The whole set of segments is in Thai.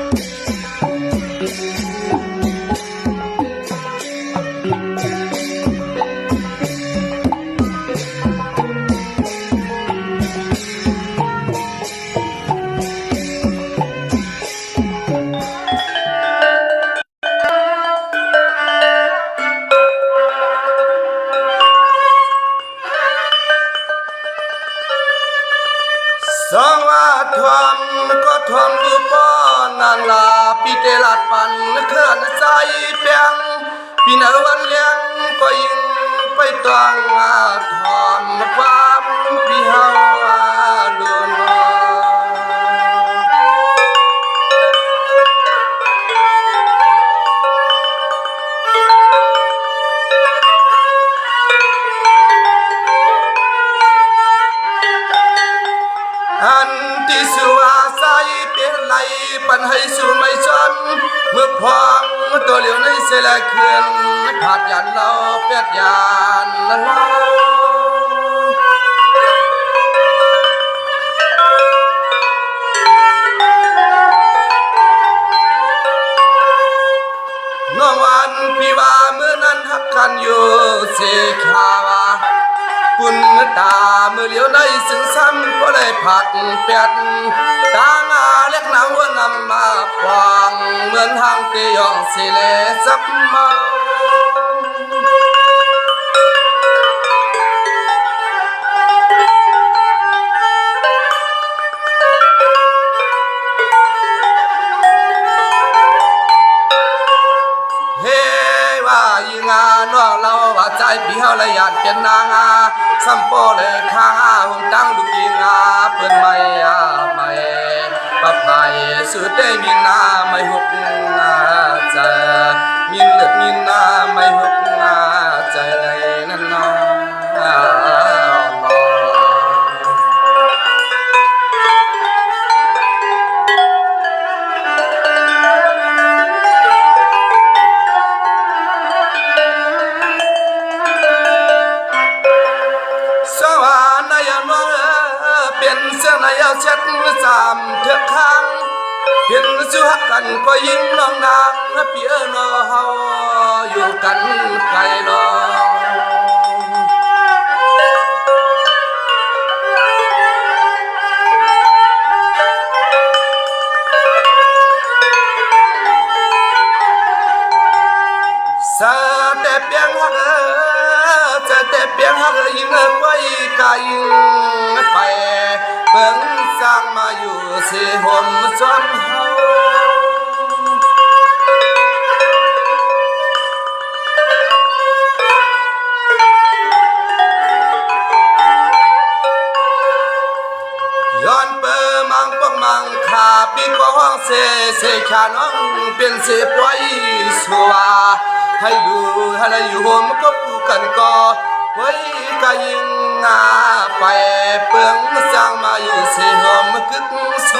สวัสดิ์ทวมก็ทวมดูป้อนนานลาปีเตลัดปันเคลื่อนใจเปียงปีนวันเลี้ยงก็ยิงไปตวงทอมความปีเฮาลุนอันที่สุอาศัยเปลี่ยนไหลปันให้สู่ไม่จนเมื่อพองตัวเหลียวในเสลเขื่อนผาดยันเราเปียดยานเราน้องวันพี่ว่าเมื่อนั้นหักกันอยู่เสขาวาปุ่นตาเมื่อเลี้ยวในซึ่งซ้ำก็เลยผัดเปียดตางาเล็กหนังว่านำมาฟางเหมือนหางเตียงสิเลสับมาน้องเราว่าใจพี่เฮาเลยอยากเป็นนางสัมโปเลยข้างหุ่นตั้งดุยิงเปิ้นไม่ไม่ปะไผ่สุดได้มีนาไม่หุบใจมีเลือดมีนาไม่หุบใจเลยนั่นนาเป็นเสื้อในเอาเช็ดสามเถื่อข้างเห็นสู้หักกันก็ยิ้มน้องนางเปียโนเฮาอยู่กันไกลลสะแต่เปียงหักจะแต่เปียงหักยิงไว้กายไปเพิ่งสร้างมาอยู่สิห่มจนเฮาย้อนเปิมังปกมังขาปีก็ห้องเสขาน้องเป็นเสปไว้สัวให้ดูให้ละอยู่ห่มก็ปูกันก็ไว้กายิงไปเปิงสร้างมาอยู่เสียหอมกึกซ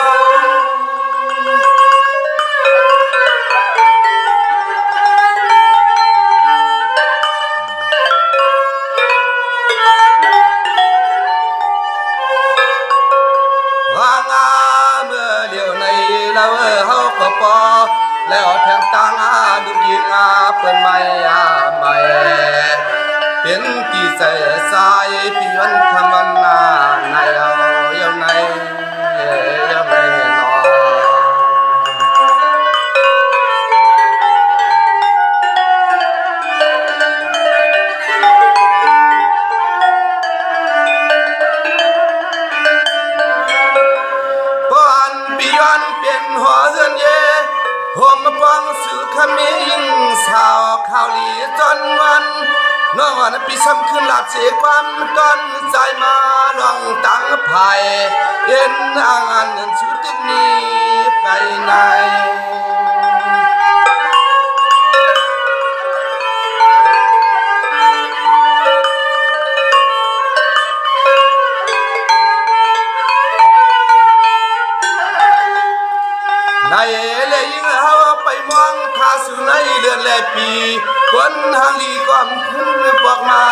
ว่างเมื่อเลี้ยวในเราเฮาก็ปอแล้วแทงตางดุยิงเปิ้นไม่ไม่เป็นที่ใส่สายพี่วันคำวันนาในเอาเยังไงนอป้อนพี่วันเป็นหัวเฮือนเย่ห่มปองสื่อขมิ้งสาวข้าวหลีจนวันน้องวันปีซ้ำขึ้นหลับเสียความต้นใจมาลองตั้งไผ่เห็นอ่างเงินสุดตึกนี้ไกลในในเลยยิ่งเฮาไปมองทาสุในเลือนแลปีคนทางลีก้อมขึ้นปอกมา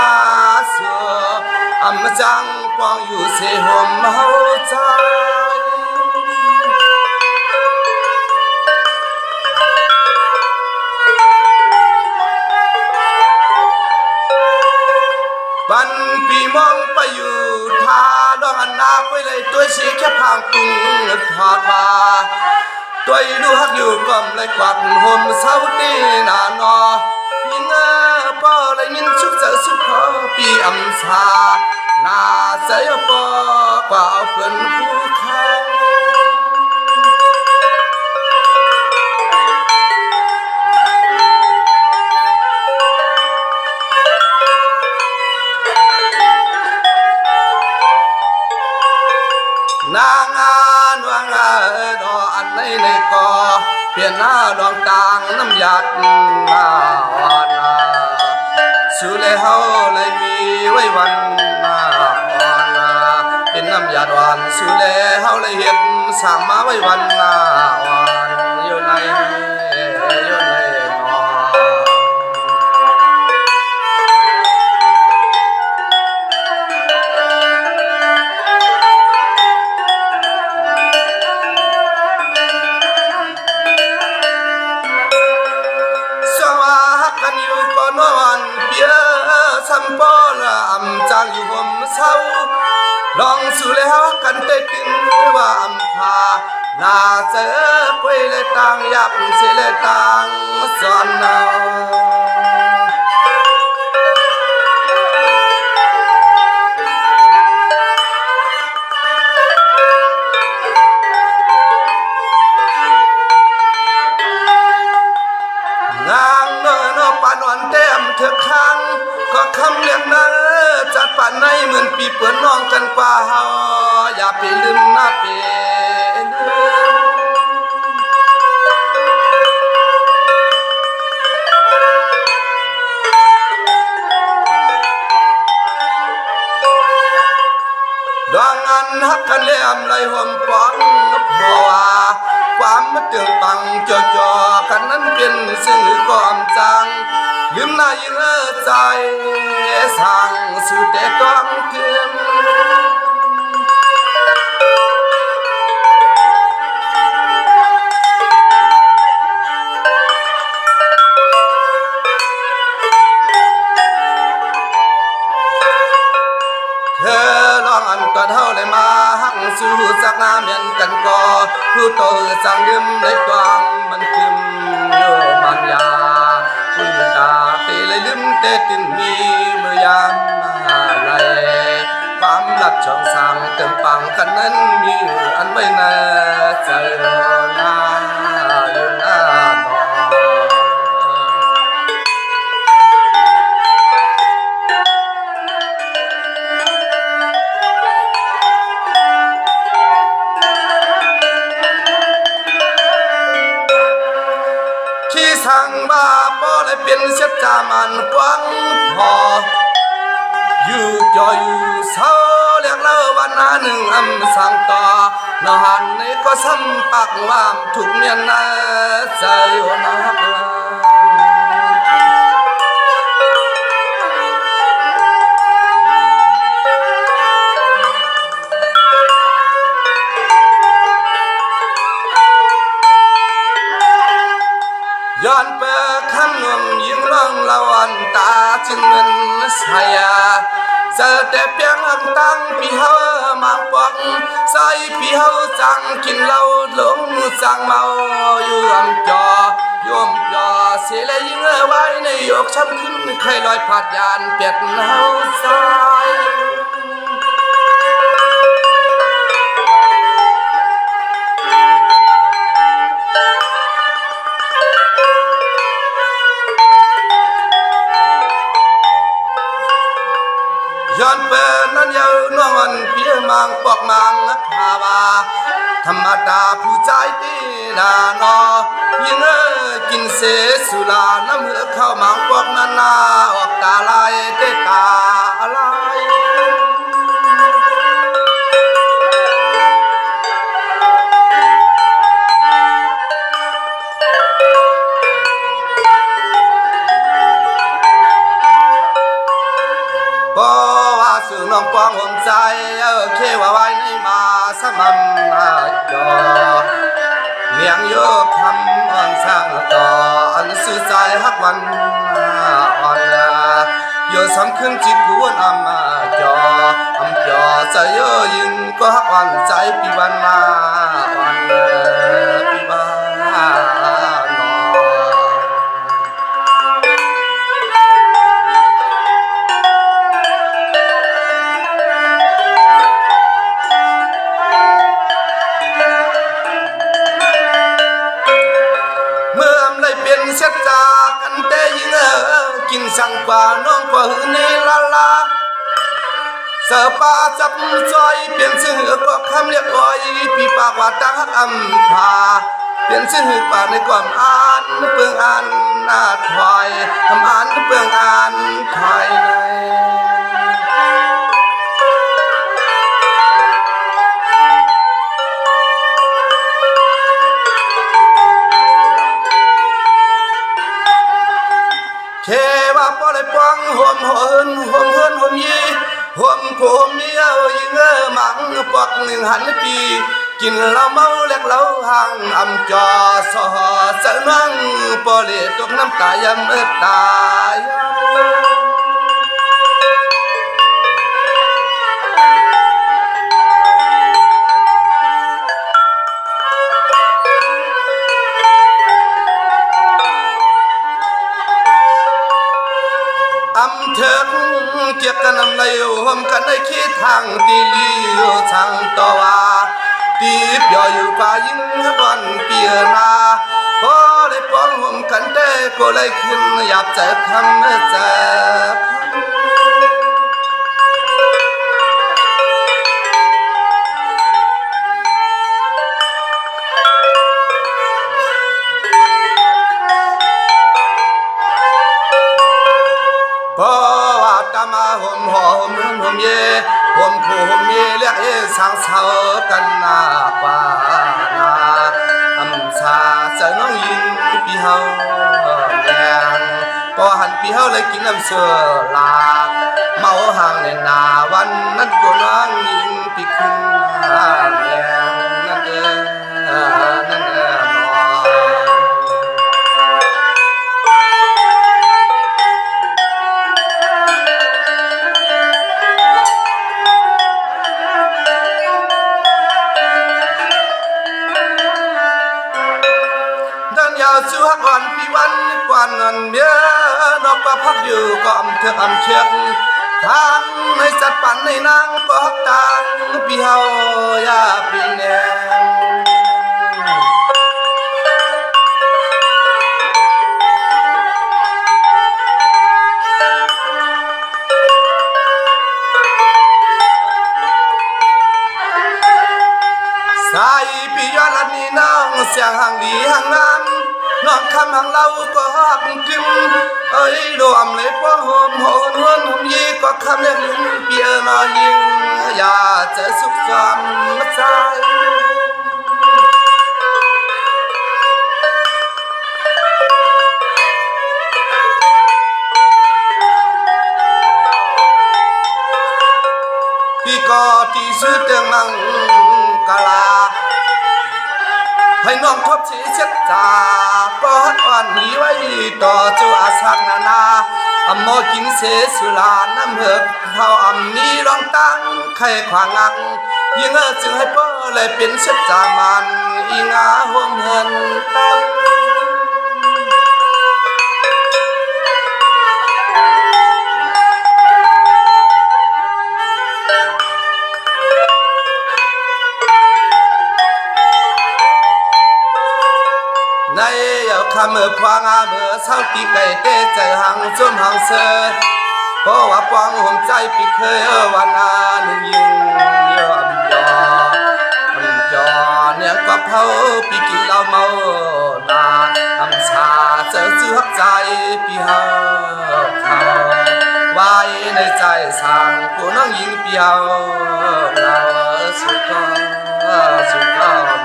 เสืออำจังปองอยู่เสหมเฮาใจ มองไปอยู่ท่าดองอันนาไปเลยตัวสีแค่พางปุงทอดมาตัวดูฮักอยู่กอมเลยกวัดห่มเศร้าตีนานอยิงปอเลยยินชุกเจอสุขปีอำสานาเสียปอกว่าเอาเพื่อนผู้ค้านางานวางดออันในกอเปลี่ยนหน้าดวงตางน้ำหยาดนาวันสุเลเฮาเลยมีไว้วันวันเป็นน้ำหยาดวันสุเลเฮาเลยเห็ดสั่งมาไว้วันวันอยู่ในสัมปอละอำจางอยู่ห่มเศร้าลองสู่เลยฮักกันเตตินว่าอำพานาเจอควยเลยต่างยับเสียเลยต่างสอนนางางเนอปานอ่อนแต้มเธอค้างก็คำเรียกนั้นจัดป่านในเหมือนปีเปิดน้องกันกว่าเฮาอย่าไปลืมหน้าเป็นดวงงานฮักกันเลี่ยมไหลห่มปองเพราะว่าความมาเตือนปังจ่อกันนั้นเป็นสิ่งก่อมจังลืมหน้ายิ่งใจสั่งสุดแต่ต้องเกินเธอลองอันก็เท่าเลยมาหังสู่จากงามเห็นกันก็ผู้โตสั่งลืมเลยกวางมันคืมโยมันยาคุณตาเตเลยลืมเตตินมีเมื่อยามมาไหลความรักช่องสั่งเติมปังกันนั้นมีอันไม่น่าใจน่าอยู่หน้านอนสั่งบ้าปอเลยเป็นเสียจามันกว้างพออยู่จออยู่เศร้าเรียกเล่าวันหนึ่งอำสั่งต่อนหันในก็ซ้ำปากวามถูกเมียนนาใจนักย้อนเปิดขันนวมยิงร้องละวันตาจึงเงินสายาเจอแต่เพียงอังตั้งพี่เฮามังปอกใส่พี่เฮาจังกินเหล้าหลงจังเมาอยู่อังจอยมจอเสียเลยยิงไว้ในยกช้ำขึ้นใครลอยผาดยานเปียดเฮาสายย้อนเปิดนั้นยาวนวลเพียมังปอกมังภาวาธรรมดาผู้ใจตีนานอยิงกินเสสุลาน้ำเหือเข้ามังปอกนานาออกตาลายเตตาลายสู่น้องปองห่มใจเคว่าไว้ในมาสมันนาจอเมียงโยคำอ่อนสร้างต่ออันสื่อใจฮักวันอ่อน giờ sắm khinh chỉ cuốn jò jò trái yên có hoàn trái pi ban ma hoàn pi ba xét ra căn tê nhưng kinh sang qua non qua hư nê la la sợ ba chấp xoay biến sự hữu có khám liệt oi bị bà quả tăng hắc âm thà biến sự hữu bàในความanเปลืองanนาถอยทำanเปลืองanถอยในเทวาปอเลยปองห่วมเฮินห่วมเฮินห่วมยีห่วมโคมเมียวยิงหมังปอกหนึ่งหันปีกินเหล้าเมาเล็กเหล้าห่างอำจอสอเสนังปอเลยตกน้ำตายำตายเถิงเกียกกันนำเลยห่วมกันในขี้ทางตีลีช่างตัวว่าตีบย่ออยู่ป่ายิงก่อนเปียนาพอได้ป้องห่วมกันได้ก็เลยขึ้นอยากจะคำจะมาห่มหอมห่มเย่ห่มคู่ห่มเย่เรียกสางเสากันนาป่านาอำชาเจอน้องยิงปีเฮาแดงพอหันปีเฮาเลยกินน้ำเสือลาเมาห่างในนาวันนั้นก็น้องยิงปีขึ้นแดงนั่นนั่นชื่อฮักวันปีวันกวนเงินเบี้ยนอกประพักอยู่ก็อำเถือกอำเชือกทางในสัตว์ปั่นในนางก็ฮักตางปีเฮายาปีแนงสายปียอดนี้นางเสียงห่างดีห่างงามน้องคำหังเราก็หักกึมเอ้ยรวมเลยป้องหอมหอนหวนหอมยีก็คำเลี้ยงลิ้นเปียนอยิงอย่าจะสุขสมมาใจพี่ก็ที่สุดเตืองมังกาลาให้น้องทบสีเช็ดตาปอดอ่อนลีไว้ต่อเจ้าอาสักนานาอำมอกินเสสุลาน้ำเหือกเท่าอำนี้ร้องตั้งไข่ขวางงักยิ่งจึงให้ป้อเลยเป็นเช็ดจามันอีงาห่วงเหินตั้งในคำเมื่อพวางเมื่อเศร้าปีไก่เตะใจหังจมหังเสอเพราะว่าปองห่มใจปีเคยวันนาหนึ่งยิงยอมยอเนี่ยก็เผาปีกินเหล้าเมานาอำชาเจอจื้อหักใจปีเฮาเขาไว้ในใจสั่งกูน้องยิงปีเฮาเราสุขสุขนอ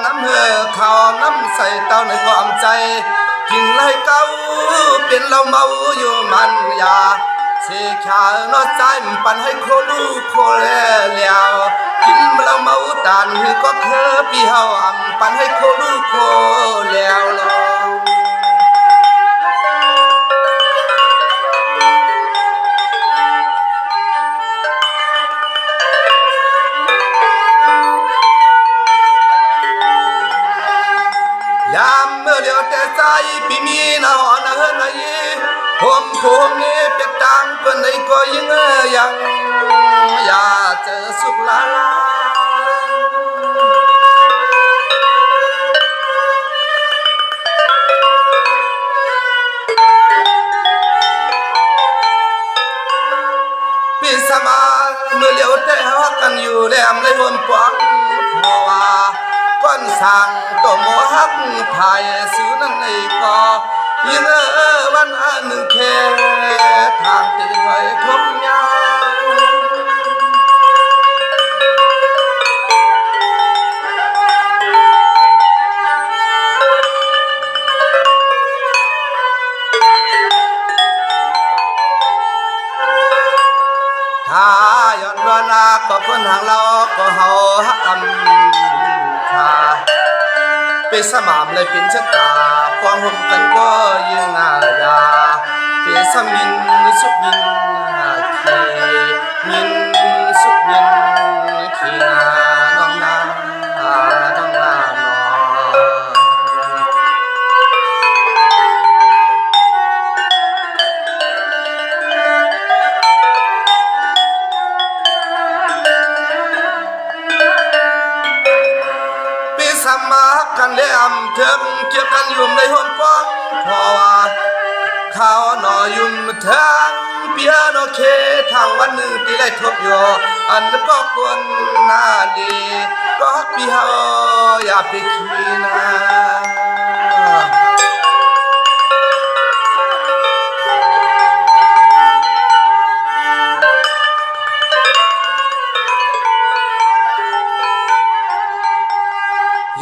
น้ำเหือเขาน้ำใส่เต้าในความใจ กินไรเก้าเป็นเราเมาอยู่มันยาเสียขานอใจปันให้โคลูโคแลแล้วกินเราเมาตานหือก็เคอปีเฮาอ่ำปันให้โคลูโคแล้วลยามเมื่อเดียวแต่ใจปีมีนาหอนเฮินไอผมนี้เป็ดตังเพื่อนไหนก็ยังยังอย่าเจอสุขลาลาพี่สมาเมื่อเดียวแต่หากันอยู่แหลมในหัวปองเพราะว่าก้อนสั่งตัวหมอหักภายซื้อนั่นในก็ยิ่งวันหนึ่งแค่ทางตีไว้ทบยาถ้าย้อนวันนาก็คนทางเราก็เฮาหักอำคาไปสมามเลยเป็นชะตาปองห่มกันก็ยังยาเป็นสมินสุกมินขีมินสุกมินขีนาน้องนาน้องนาน้องสมากันเลี้ยมเถิงเกี่ยวกันยุ่มในห้องป้องเพราะว่าเขาหน่อยุ่มเถิงเปียโนเคทางวันหนึ่งที่ได้ทบโยอันก็ควรน่าดีก็พี่เฮาอย่าไปขี้นา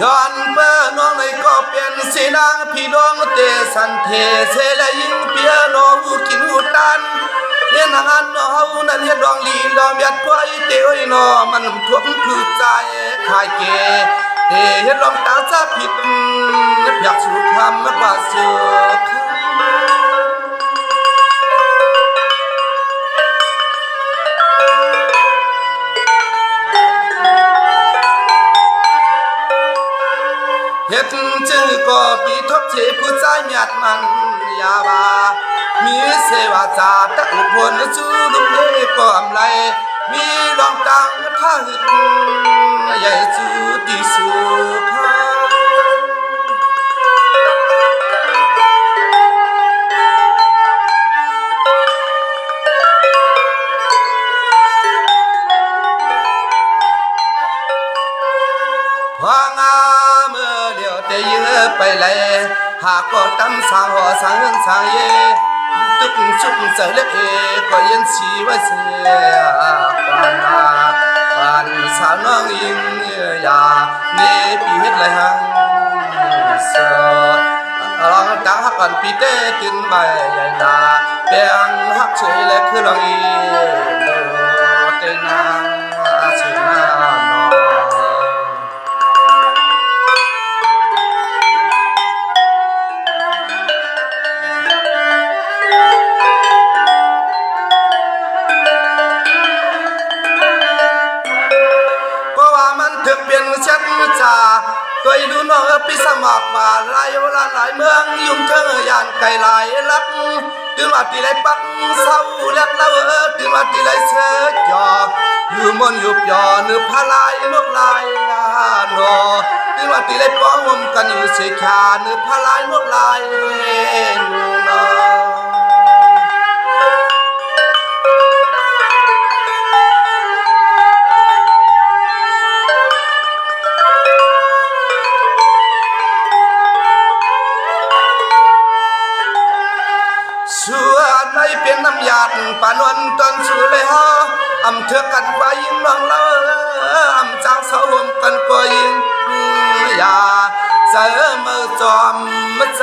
ย้อนเปิ้น้องในก็เป็นสีนางพี่น้องเตสันเทเสลยิงเปียโนหูกินหูตันเลี้ยนหานน้องนั่นเฮ็ดดองลีดอมยัดไว้เตยนอมันท่วมคือใจขายเกเฮ็ดลองตาซะผิดอยากสู่คำมาว่าสุขเฮ็ดจึงก็ปีทบเทผู้ใจเมียดมันยาบามีเสวาจาตะอุพลจูลุงเอก็อำไลมีลองตังท่าหึดใหญ่จูดีสุขาพางาเมื่อเดียวแต่เยอะไปเลยหากก็ตำสางหัวสางเงินสางเย่ตึกชุบเจอเล็กก็ยันสีไว้เสียปานมาปานสาวน้องยิงยาเนปีเฮ็ดไรหังเสอลองตั้งหักกันปีเต้ตินใบใหญ่นาแปลงหักเฉยและคือลองอีเต้นนาสุดนาเป็นชัดจ่าตัวดูน้องพิสมัครมาหลายเวลาหลายเมืองยุ่งเถิงยานไกลหลายลักตื่นมาตีไรปักเศร้าเล็กเล่าตื่นมาตีไรเสกจออยู่มนอยู่ยอเนื้อพลายนกลายนอตื่นมาตีไรป้องวมกันอยู่เสียขาเนื้อพลายนกลายนอเป็นน้ำยาดปานวันตอนสู้เลยฮะอำเถือกันไว้ยิงน้องเล่าอำจางเสาหมกันก็ยิงอย่าเจอมือจอมมาใจ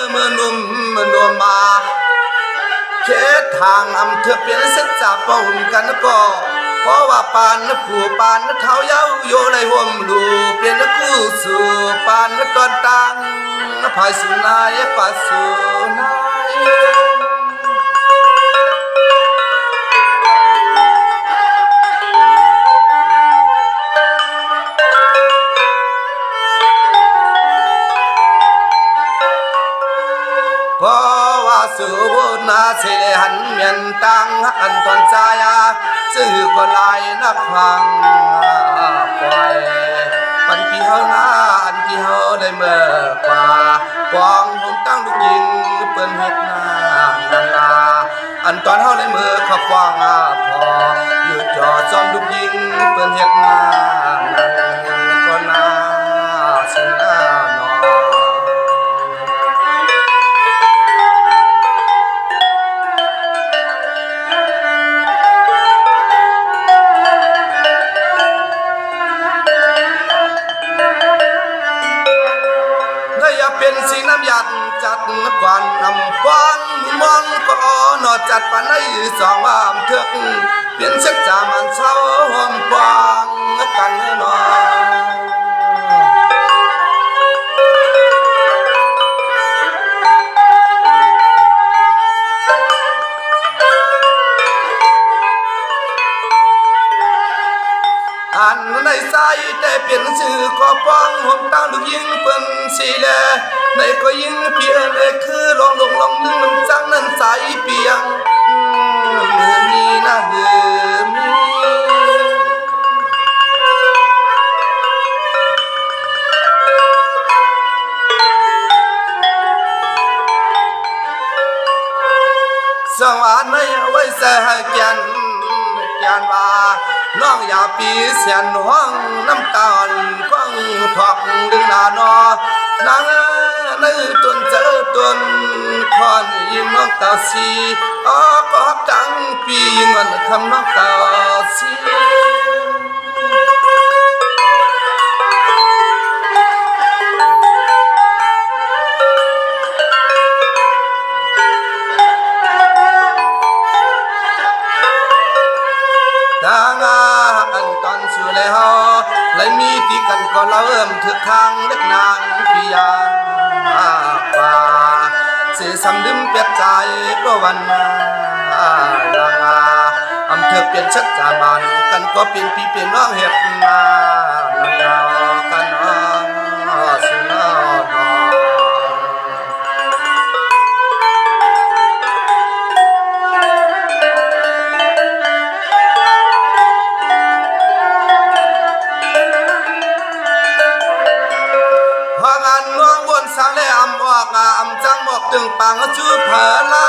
เมื่อนุ่มเมื่อนัวมาเขตทางอำเภอเปลี่ยนเส้นจากป้องกันก็เพราะว่าปานผู้ปานเท้าเย้าโยในห่มดูเปลี่ยนกู้สู่ปานตอนตังภายสุนายปัสสุนายเพราะว่าสู่นาเสหันเมียนตังอันตอนใจสื่อก็ลายนักฟังปล่อยปันปีเฮาหน้าอันที่เฮาได้เมื่อกว่าปองผมตั้งลูกยิงเปิ้นเฮ็ดหน้านานาอันตอนเฮาได้เมื่อขอบวางพออยู่จอซ้อมลูกยิงเปิ้นเฮ็ดหน้านาก็น่าสิน่านอเป็นสีน้ำยัดจัดกวนนำฟังมองก็นอจัดปันในสองวามเถือกเปลี่ยนเสกจามันเศร้าหอมฟังกันให้หน่อยอันในใจได้เปลี่ยนชื่อก็ฟังหนตาลูกยิงเปิ้นสีแลในก็ยิงเพียงเลยคือลองนึงน้ำจังนั้นใสเปียงมือมีนะมือมีสวัสดิ์ไม่ไว้ใส่แก่นว่าน้องอย่าปีเสียนห้องน้ำตาลฟังถอกดึงหน้านอนางในต้นเจอต้นคอนยิงน้องตาสีก็จังปียิงวันคำน้องตาสีอันตอนสู่แล้วเลยมีตีกันก็เริ่มถึกทางเล็กนางพิยาป่าเสียสำลืมเปียกใจก็วันนางอำเภอเปลี่ยนชัดจามันกันก็เปลี่ยนพี่เปลี่ยนน้องเห็ดนากันสุนาสังเลอำออกอำจังบอกตึงปังจูเผลา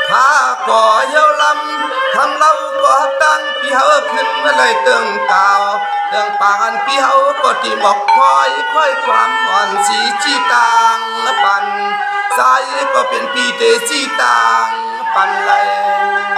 พาก่อเยาลำทำเล่าก็ตั้งพี่เฮาขึ้นมาเลยตึงเก่าตึงปังอันพี่เฮาก็ตีบอกค่อยความอ่อนสีจีต่างปันสายก็เป็นพี่เตจีต่างปันเลย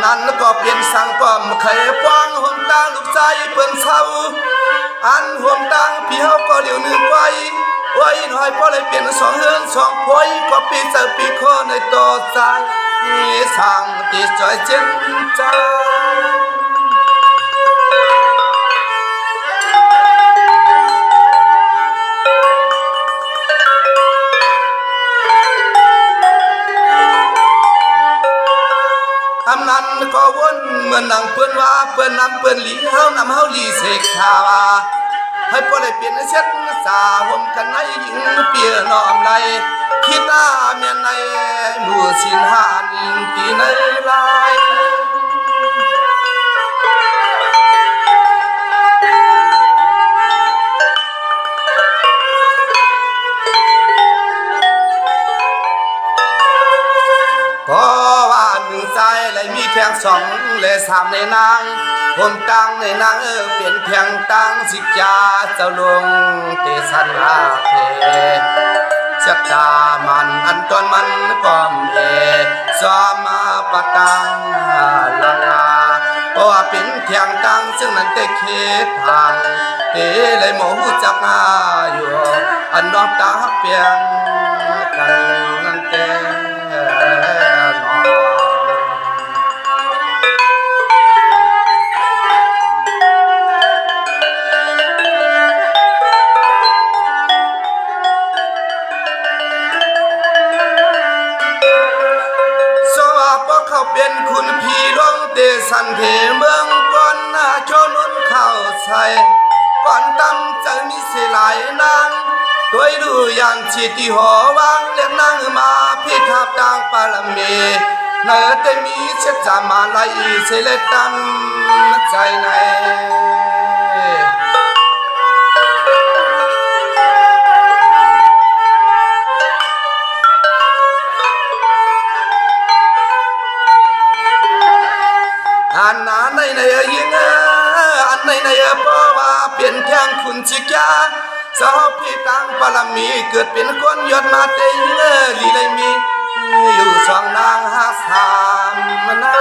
นั้นก็เปลี่ยนสังก็มเคยฟังห่วงตางลูกใจเปิ้นเศร้าอันห่วงตางพี่เฮาก็เหลียวนึงไว้หน่อยพอเลยเปลี่ยนสองเฮือนสองพอยก็ปีเจอปีข้อในต่อใจสั่งติดใจเจ็นใจอำนั้นก็วนเหมือนนางเปิ้นว่าเปิ้นนำเปิ้นหลีเฮานำเฮาหลีเสกชาวาให้พอได้เปลี่ยนเช็ดสาห่มกันในหญิงเปียน้อมไหลคิดอาเมียนในหมู่สินหานตีในลายเลยมีแทงสองเลยสามในนางผมตังในนางเปลี่ยนแทงตังสิจาเจ้าลงเตสันลาเพชักจามันอันตอนมัน กอมเอสามาปตังลางาเพราะว่าเป็นเทียงตังซึ่งนั้นแต่เขตทางเอเลยหมอหูจักอยู่อันน้องตาเปียงกันนั่นแต่เขาเป็นคุณพี่ร้องเตสันเทเมืองก่อนหน้าโชนุนเข้าใส่ก่อนตั้มจะมีเสลายนางตัวดูอย่างชีติหอวางเลี้ยงนางมาพิทับดังปาลเมเนื้อแต่มีเช็ดจามาลายเสเลตันใจในอันนั้นในยิงอันในเพราะว่าเปลี่ยนแทงคุณชิกาสาวพี่ตังปาลมีเกิดเป็นคนยอดมาเตยลีเลยมีอยู่สองนางหาสามนา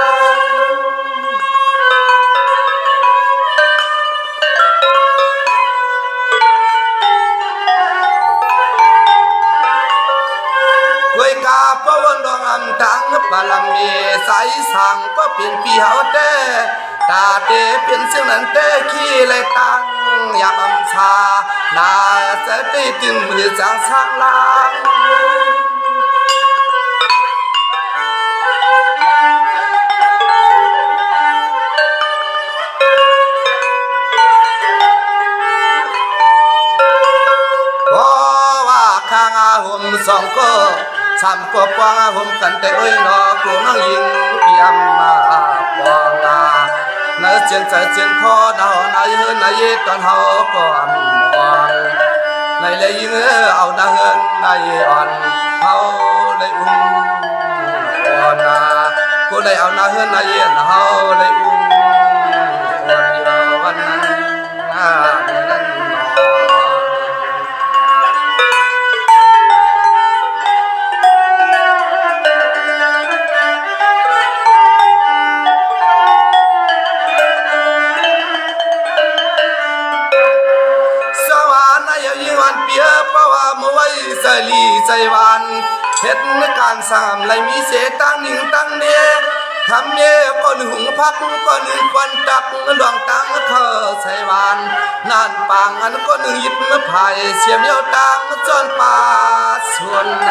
ด้วยกาพวันดวงอันตังปาลมีใสสั่งก็เป็นปีเฮาเตตาเตเป็นเสียงนั้นเตขี้เลยตังอยากอำชานาจะได้ตึงมือจางสังลางเพราะว่าข้างอาหุ่มสองก็สามก็ปองอาหุ่มกันแต่โอ้ยนอกลัวน้องยิงเปียมมาปองอาเนื้อเจียนใจเจียนคอดาวในเฮือนในตอนเฮาก็มองในเลยยิงเอาดาเฮือนในอ่อนเฮาเลยอุ้มอ่อนนาก็เลยเอานาเฮือนในเฮาเลยอุ้มอ่อนเยาวันนั้นนั้นใจลีใจวันเฮ็ดในการสามไหลมีเสตั้งหนึ่งตั้งเนคำเย่ก็หนึ่งหุงพักก็หนึ่งควันตักดวงตังเขาใส่วันนานปางอันก็หนึ่งยิบมือไผ่เสียมเยาตังจนป่าส่วนใน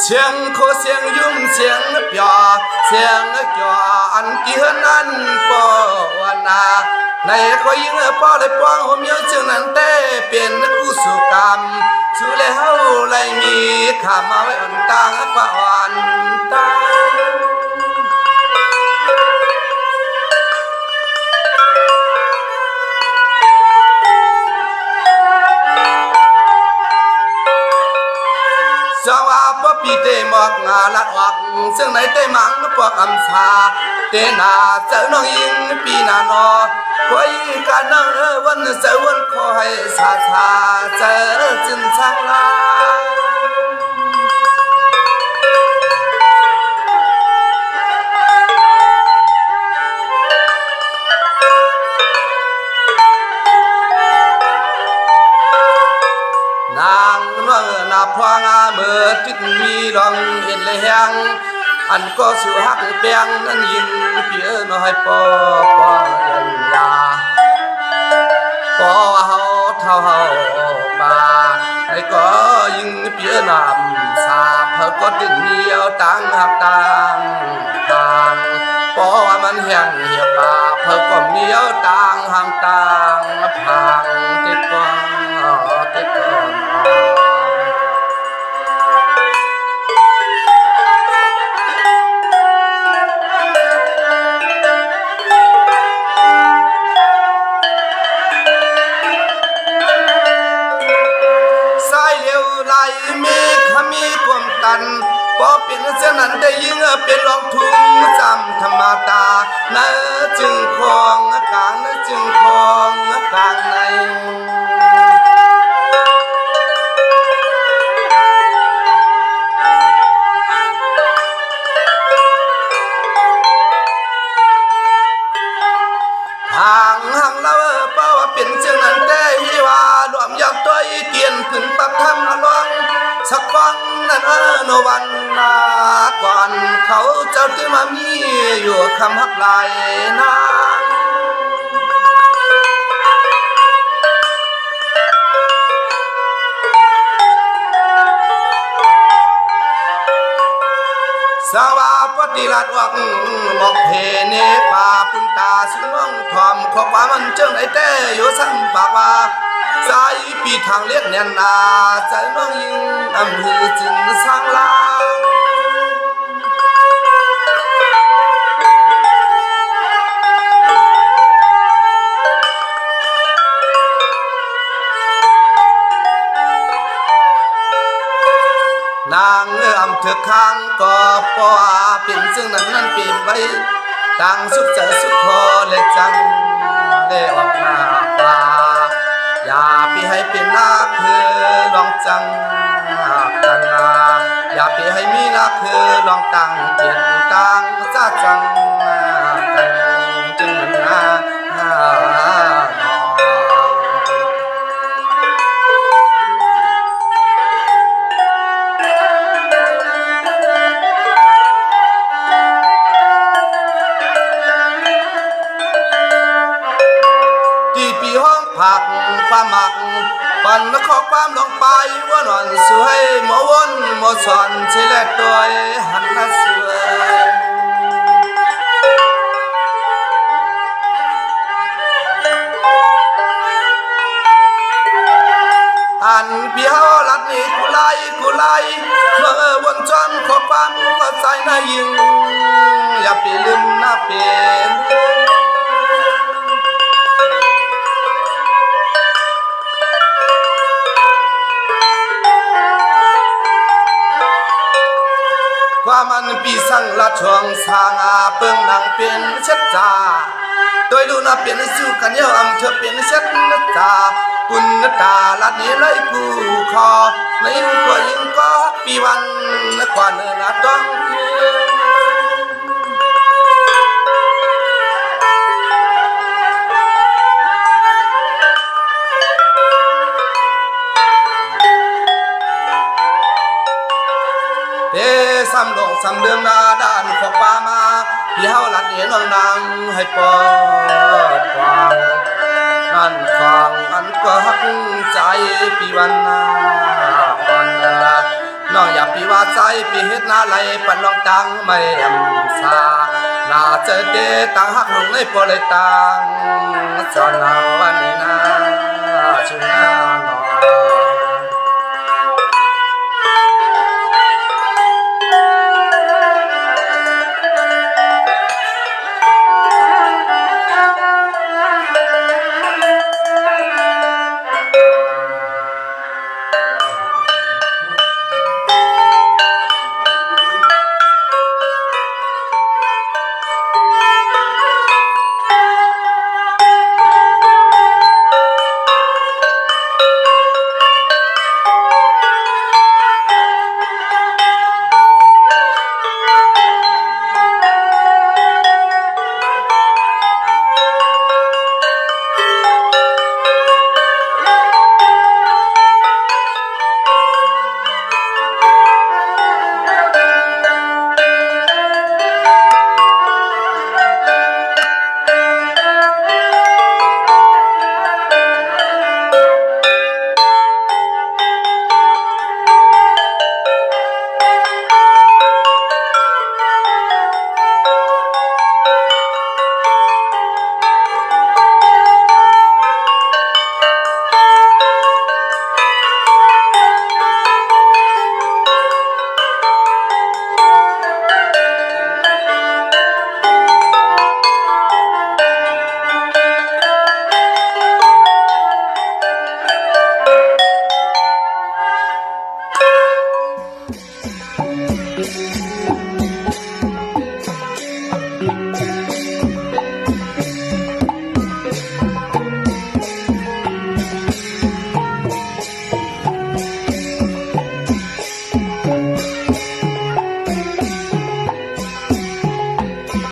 เสียงโคเสียงยุ่มเสียงเปียเสียงเกี่ยวอันกี่เฮือนนั้นปอวันนาในก็ยิงปอเลยปวงหัวเมียวจึงนั้นเต้เปลี่ยนกู้สู่กรรมสู่แล้วเลยมีข้ามาไว้อ่อนตังปะวันตาสวาปปีเตมอกงาลัดวักซึ่งในเตมังปอกอำชาเตนาเจ้าน้องยิงปีนานอคอยกันนั่งวันเสวันคอยสาชาเจอจึงช่างลาพวงอาเมื่อจิตมีดองเห็นเลยยังอันก็สู่หักเปียงนั้นยิงเปียน้อยปอยันยาปอเฮาเท่าเฮาบาไอ้ก็ยิงเปียนำสาเพอก็ดึงเดียวตังหักตังปอว่ามันแห้งเหี่ยวบาเพอก็เมียวตังหังตังพังติดก่อนมีความตันพอเป็นเช่นนั้นได้ยิ ยิงเป็นรองทุ่งจำธรรมดานะจึงคองกลางนะจึงคองกลางในห่างเราเป้าว่าเป็นเช่นนั้นแต่ฮีว่ารวมยามตัวเตียนขึ้นปักทำละลวงสักฟังนั้นโนวันนาก่อนเขาเจ้าที่มามีอยู่คำฮักลายนางสาวาปฏิรัตวักหมอกเพเนป่าปุ่นตาสุน้องทอมขอบว่ามันเจ้าไหนแต่อยู่ซ้ำปากว่าสายปีทางเลียกเนียนนาใจน้องยิงอำเภอจึงสร้างลานางอำเภอข้างก็ปอเป็นซึ่งนั้นเปลี่ยนไปต่างสุขเจอสุขพอเลยจังได้ออกหน้าตาอย่าไปให้เป็นนาคือลองจังกันนาอย่าไปให้มีนาคือลองตั้งเกียรติตั้งจ้าจังกันจึงมันนาผักความหมักปั่นข้อความลงไปว่านอนสวยหมอวนหมอสอนเชลตัวหันละสวยอันพี่เฮาลัดนี่กุไลเมื่อวันจันทร์ข้อความก็ใจน่ายิงอย่าไปลืมหน้าเป็นว่ามันปีสังละช่วงสางอาเปิงนางเป็นเช็ดจ่าโดยดูน่าเป็นสู้กันเยาอำเธอเป็นเช็ดจ่ากุนตาลัดนี้เลยกูคอในตัวยิงก็ปีวันกว่าเนื้อต้องซ้ำลงซ้ำเรื่องนาด้านของป่ามาที่เฮาลัดเห็นน้องนางให้ปอดฟังนั่นฟังอันก็หักใจปีวันนาก่อนน้องอย่าปีว่าใจปีเฮ็ดนาไหลปันลองตังไม่อำซาน่าจะเดตังหักลงในปอเลยตังจอนเอาวันนี้นะชุนาหนอ